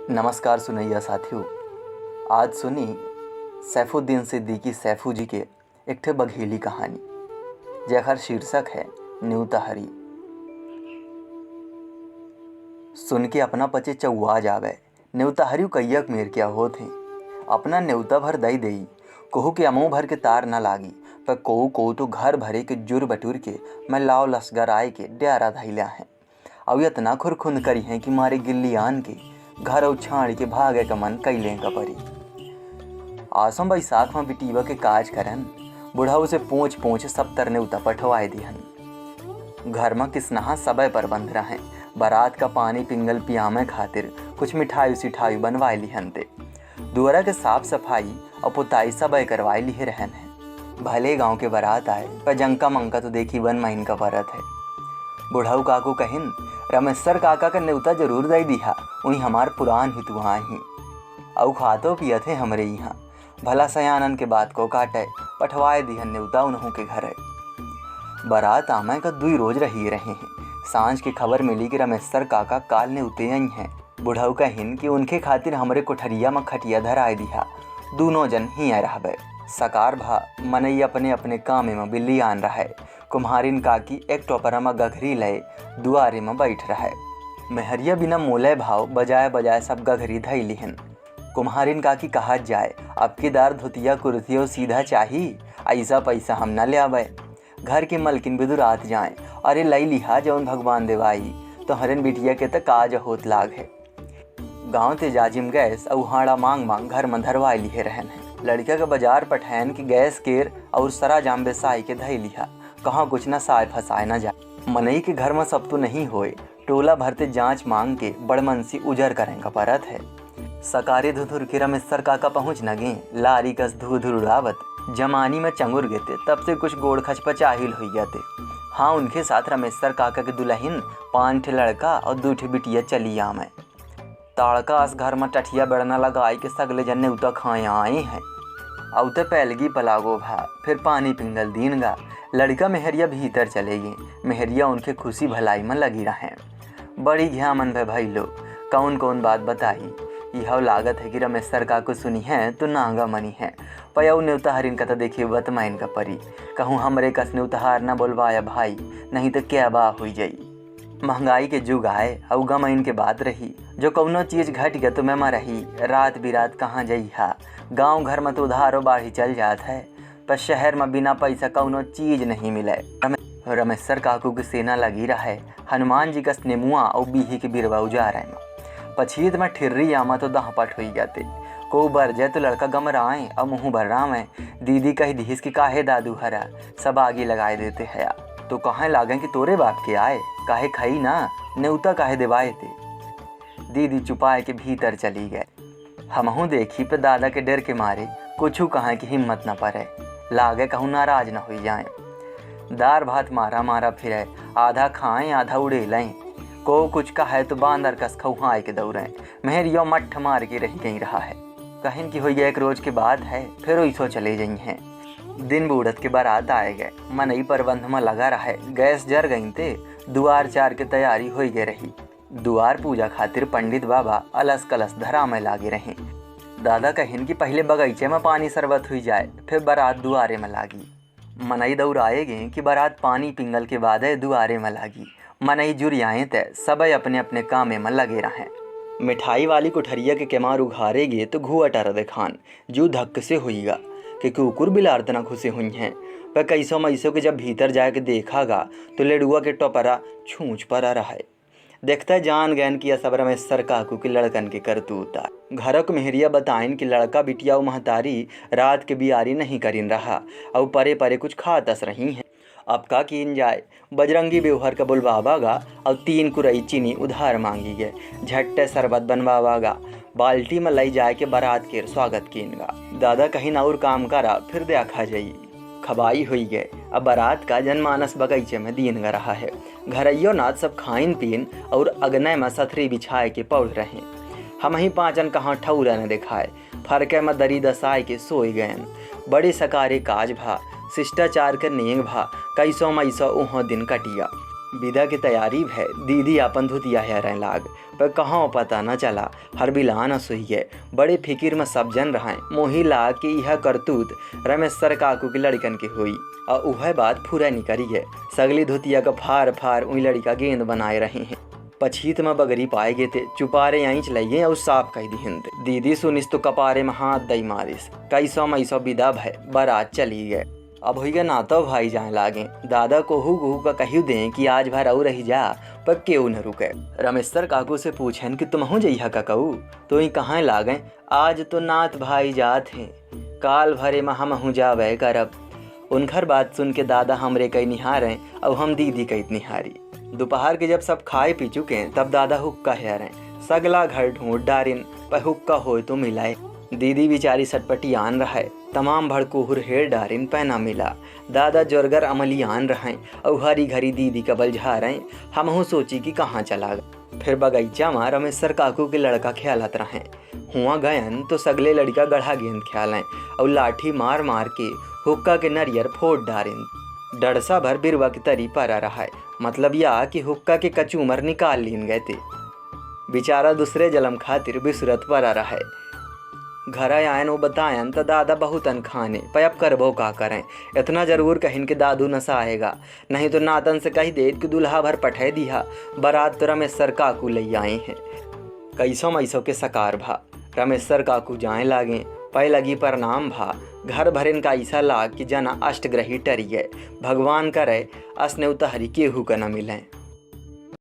नमस्कार सुनैया साथियों। आज सुनी सैफुद्दीन सिद्दीकी सैफू जी के एक ठे बघेली कहानी जेकर शीर्षक है न्यूतहरी। सुन के अपना पचे चौआ जावे न्यूतहरी कैयक मेर क्या होत है। अपना न्यूता भर दई देई कोहू के अमो भर के तार न लागी पर कोहू तो घर भरे के जुर बटूर के मैं लाव लसगर आए के डेरा धैल्या है। अब इतना खुरखुंद करी है कि मारे गिल्ली आन के घर और छाड़ के भागे का मन कैले का परी। आसम बैसाख में बिटीवा के काज करन बुढ़ाऊ से पूछ पूछ सब तरने उता पठवाए दिहन। घर में किसनहा सबे प्रबंध रहे। बारात का पानी पिंगल पियामे खातिर कुछ मिठाई सिठाई बनवाए लिहन ते। दुआरा के साफ सफाई और पुताई सबे करवाए लिए रहन है। भले गांव के बारात आए पर जंका मंका तो देखी 1 महीन का परत है। बुढ़ाऊ काकू कहिन रमेश्वर काका का न्योता जरूर दई दिहा, उन्हीं हमार पुरान हितुआ ही औ खातो पियत है हमरे यहाँ। भला सयानन के बात को काटे पठवाए दिहन न्योता उन्हों के घर है। बारात आमे का 2 रोज रही रहे हैं। सांझ की खबर मिली कि रमेश्वर काका काल ने उते आई हैं। बुढ़ाऊ कहिन कि उनके खातिर हमरे कोठरिया में खटिया धराए दिहा, दोनों जन ही रहबे। सकार भा मनई अपने अपने काम में बिल्ली आन रहा है। कुम्हारिन काकी एक टोपरा में गघरी लय दुआरे में बैठ रहा है। मेहरिया बिना मोले भाव बजाए बजाए सब गघरी धई लिहन। कुम्हारिन काकी कहा जाए अब की दार धोतिया कुर्सियों सीधा चाही, ऐसा पैसा हम न ले आवे। घर के मलकिन बिदुरात जाए अरे लई लिहा जौन भगवान देवाई तो हरन बिटिया के तक काज होत लाग है। गाँव ते जाजिम गैस औहाड़ा मांग मांग घर में धरवाए लिए रहन है। लड़का के बाजार पठैन की गैस केर और सरा जाम्बे साई के धई लिहा, कहाँ कुछ न साय फसाए न जाए। मनई के घर में सब तो नहीं होए, टोला भरते जांच मांग के बड़मनसी उजर करें का परत है। सकारे धुधुर के रमेश्वर काका पहुँच न गे, लारी कस धुधुर उड़ावत जमानी में चंगुर गेते। तब से कुछ गोड़ खच पचाहिल हो जाते। हाँ, उनके साथ रमेश्वर काका के दुल्हन 5 ठे लड़का और 2 ठे बिटिया चली आमे। ताड़का अस घर में टठिया बेड़ना लगाई के सगले जन्ने उता खाए आए हैं। औते पैलगी पलागो भा फिर पानी पिंगल दीन गा। लड़का मेहरिया भीतर चले गए। मेहरिया उनके खुशी भलाई में लगी रहे। बड़ी घ्या मन भाई लोग कौन कौन बात बताई। यह लागत है कि रमेश्वर काकू सुनी है तो नांगा मनी है। पयऊ न्योतहरिन का तो देखिए बतमाइन का परी। कहूँ हमरे कस न्योतहार न बोलवाया भाई, नहीं तो क्या बा हो जाई। महंगाई के जुग आए और गमइन के बात रही, जो कौनो चीज घट गया तो मैं रही। रात बिरात कहाँ जइहा, गांव घर में तो उधारो बाढ़ी चल जात है, पर शहर में बिना पैसा कौनो चीज नहीं मिले। रमेश्वर काकू की सेना लगी रहा है। हनुमान जी का स्नेमुआ और बीही के बिरवा उजार है। पछीत में ठिर्री आमा तो दहपट हो जाते। को बर जाए तो लड़का गम रहा और मुँह भर रहा है। दीदी कही दीस की काहे दादू हरा, सब आगे लगाए देते है। तो कहाँ लागे कि तोरे बाप के आए, काहे खाई ना न्योता काहे देवाए थे। दीदी चुपाए के भीतर चली गए। हमहू देखी पे दादा के डर के मारे कुछू कहाँ की हिम्मत न पड़े, लागे कहूँ नाराज न हो जाए। दार भात मारा मारा फिरे, आधा खाएं आधा उड़े लें। को कुछ कहे तो बांदर कस खौहाए के दौड़े। मेहरियो मट्ठ मार के रही गई रहा है। कहीं की हुई 1 रोज के बाद है, फिर ऐसो चले गई हैं। दिन बूढ़त के बारात आए गए। मनई प्रबंध में लगा रहे। गैस जर गई ते दुआर चार के तैयारी हो गए रही। दुआर पूजा खातिर पंडित बाबा अलस कलस धरा में लागे रहे। दादा कहिन कि पहले बगीचे में पानी शरबत हुई जाए, फिर बारात दुआरे में लागी। मनई दौड़ाए गए कि बारात पानी पिंगल के बाद दुआरे में लागी। मनई जुरियाएं तय सब अपने अपने कामे में लगे रहे। मिठाई वाली कोठरिया के केमार उघारे गए तो घू अटर देखान जू धक्क से हुईगा कि कुकुर बिलार तना खुशी हुई हैं। पर कैसो मैसो के जब भीतर जाके देखागा तो लेडुआ के टोपरा छूछ पर आ रहा है। देखता जान गैन किया सब रमेश्वर काकू के लड़कन के करतूता। घर को मेहरिया बताइन कि लड़का बिटिया महतारी रात के बियारी नहीं करीन रहा और परे परे कुछ खातस रही हैं। अब का कीन जाए, बजरंगी बेवहर का बुलवावागा और 3 कुरई चीनी उधार मांगी गए। झट्टे शरबत बनवावागा, बाल्टी में लई जाए के बारात के स्वागत कीनगा। दादा कहीं न और काम करा फिर देखा जाई। खबाई हुई गए। अब बारात का जनमानस बगीचे में दीन गा रहा है। घरैयो नाथ सब खाइन पीन और अगनय में सथरी बिछाए के पौड़ रहे। हम ही 5 कहाँ ठौरा न दिखाए, फरके में दरी दसाए के सोई गयन। बड़े सकारे काज भा, शिष्टाचार के नेंग भा, कैसो मैसो ओहो दिन कटिया। विदा की तैयारी भय दीदी अपन धुतिया हेरें लाग पर कहाँ पता न चला हर बिला न सुहिए। बड़े फिकिर में सब जन रहें मोही लाग कि यह करतूत रमेश्वर काकू की लड़कन की हुई और वह बात फूरा निकरी है। सगली धुतिया का फार फार उन लड़का गेंद बनाए रहे हैं। पछीत में बगरी पाए गए थे चुपारे यहीं चलाइए और साफ कह दी हिंद। दीदी सुनिस तो कपारे में हाथ दई मारिस कैसो मैसो विदा भय बारात चली गए। अब हुई ना तो भाई जाए लागे दादा कोहू गुहू का कही दें कि आज भर और रही जा पर क्यों न रुके। रमेश्वर काकू से पूछन कि तुम हो जइहा काकू तो ही कहाँ लागे। आज तो नात भाई जात हैं काल भरे में हम हूँ जावे करब। उनकर बात सुन के दादा हमरे कई निहारें और हम दीदी कई निहारी। दोपहर के जब सब खाए पी चुके तब दादा हुक्का हेरें सगला घर ढूंढ डारिन पर हुक्का हो तो मिलाए। दीदी बेचारी सटपटियान रहे तमाम भड़कोहुर हेर डारिन पैना मिला। दादा जोरगर अमलियान रहें और हरी घरी दीदी का बल झारें। हम हूँ सोची कि कहाँ चला गए। फिर बगीचा में रमेश्वर काकू के लड़का ख्यालत रहें। हुआ गयन तो सगले लड़का गढ़ा गेंद ख्यालें और लाठी मार मार के हुक्का के नरियर फोड़ डारिन। डरसा भर बिरवा की तरी परा रहा है मतलब या कि हुक्का के कचूमर निकाल लीन गए थे। बेचारा दूसरे जलम खातिर बिसरत परा रहा है। घर आयन वो बतायन तो दादा बहुत खाने पर अब करबो का करें। इतना जरूर कहिन कि दादू नशा आएगा नहीं तो नातन से कही दे कि दुल्हा भर पठे दिया बारात तो रमेश्वर काकू ले आए हैं। कैसो मैसो के सकार भा रमेश्वर काकू जाए लागे पै लगी प्रणाम भा। घर भरेन का ऐसा लाग कि जना अष्टग्रही टरी गए। भगवान करे असने उतहरी केहू का न मिलें।